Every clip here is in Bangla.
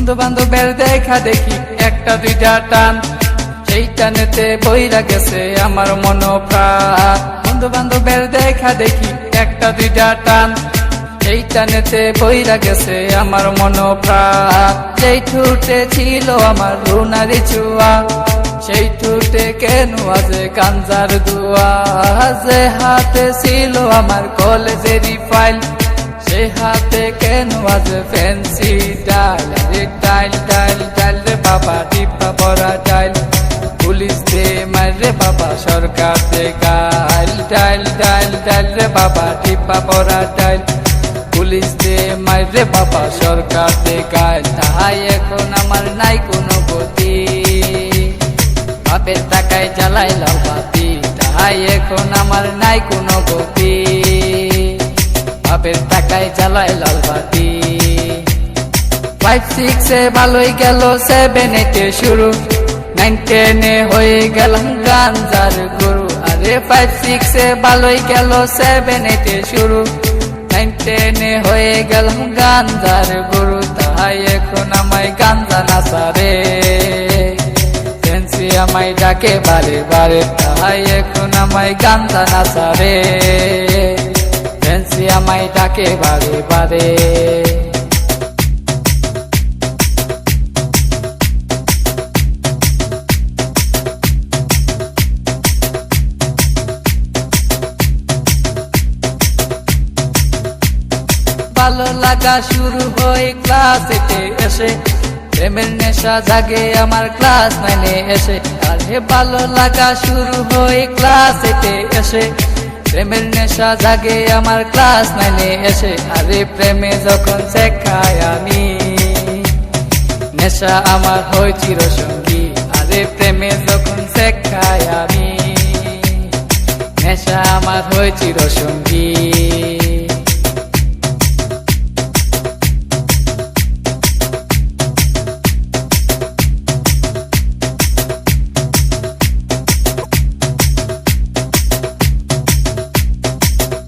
বন্ধু বান্ধবের দেখা দেখি একটা দুইটা টান, সেই টানেতে বইরা গেছে আমার মন প্রাণ। বন্ধু বান্ধবের দেখা দেখি একটা দুইটা টান, সেই টানেতে বইরা গেছে আমার মন প্রাণ। যেই ঠুটে ছিল আমার রুনারি চুয়া, সেই ঠুটে কেন আছে গাঞ্জার দুয়া। যে হাতে ছিল আমার কলেজেরই ফাইল, সে হাতে কেন আছে ফ্যান্সি ডাইল। আরে ডাইল ডাইল ডাইল রে বাবা, টিপা পরা ডাইল, পুলিশ দে মার রে বাবা, সরকার দে গাইল। ডাইল ডাইল ডাইল রে বাবা, টিপা পরা ডাইল, পুলিশ দে মার রে বাবা, সরকার দে গাইল। তাই এখন আমার নাই কোনো গতি, বাপের টাকায় জ্বালাই লাল বাতি। তাই এখন আমার নাই কোনো গতি, বাপের টাকায় জ্বালাই লাল বাতি। 5-6 ভালোই গেল, 7-8 শুরু, 9-10 হয়ে গেলাম গাঞ্জার গুরু। আরে 5-6 ভালোই গেল, 7-8 শুরু, 9-10 হয়ে গেলাম গাঞ্জার গুরু। তাই এখন আমায় গাঞ্জা নাচারে, ফ্যান্সি আমায় ডাকে বারে বারে। তাই এখন আমায় গাঞ্জা নাচারে, ফ্যান্সি আমায় ডাকে বারে বারে। ভালো লাগা শুরু হয় ক্লাস 8 এসে, প্রেমের নেশা জাগে আমার ক্লাস 9 এসে। আরে ভালো লাগা শুরু হয় ক্লাস 8 এসে, প্রেমের নেশা জাগে আমার ক্লাস 9 এসে। আরে প্রেমে যখন শেখাই আমি, নেশা আমার হয় চিরসঙ্গী। আরে প্রেমে যখন শেখাই আমি, নেশা আমার হয় চিরসঙ্গী।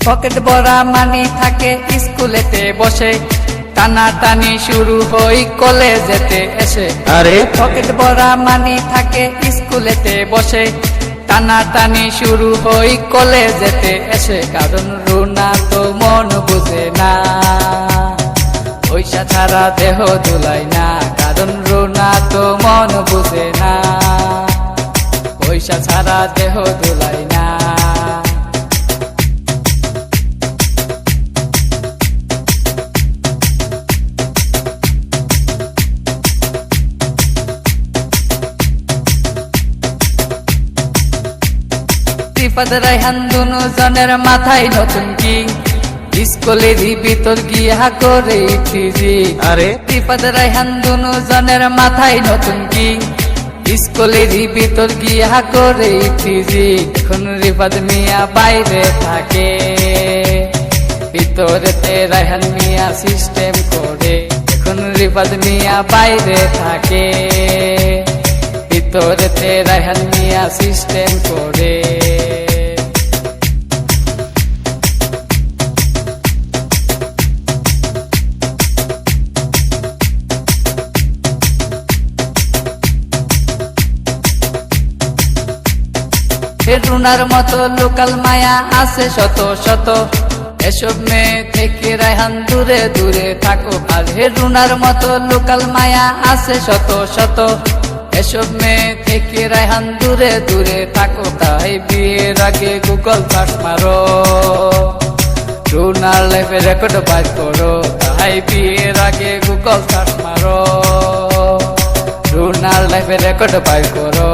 পকেট ভরা মানি থাকে স্কুলেতে বসে, টানা টানি শুরু হই কলেজেতে এসে। আরে পকেট ভরা মানি থাকে স্কুলেতে বসে, টানা টানি শুরু হই কলেজেতে এসে। কারণ রুনা তো মন বুঝে না, পয়সা ছাড়া দেহ দুলাই না। কারণ রুনা তো মন বুঝে না, পয়সা ছাড়া দেহ দুলাই না। রিফাত রায়হান দুনো জনের মাথায় নতুন কিং, স্কুলেরই ভিতর গিয়া করে ফিজি। আরে রিফাত রায়হান দুনো জনের মাথায় নতুন কিং, স্কুলেরই ভিতর গিয়া করে ফিজি। এখন রিফাত মিয়া বাইরে থাকে, ভিতরেতে রায়হান মিয়া সিস্টেম করে। এখন রিফাত মিয়া বাইরে থাকে, ভিতরেতে রায়হান মিয়া সিস্টেম করে। রুনার মতো লোকাল মায়া আছে শত শত, এসব মেয়ে থেকে রায়হান দূরে দূরে থাকো। আর রুনার মতো লোকাল মায়া আছে শত শত, এসব মেয়ে থেকে রায়হান দূরে দূরে থাকো। তাই বিয়ের আগে গুগল সার্চ মারো, রুনার লাইফে রেকর্ড বার করো। তাই বিয়ের আগে গুগল সার্চ মারো, রুনার লাইফে রেকর্ড বার করো।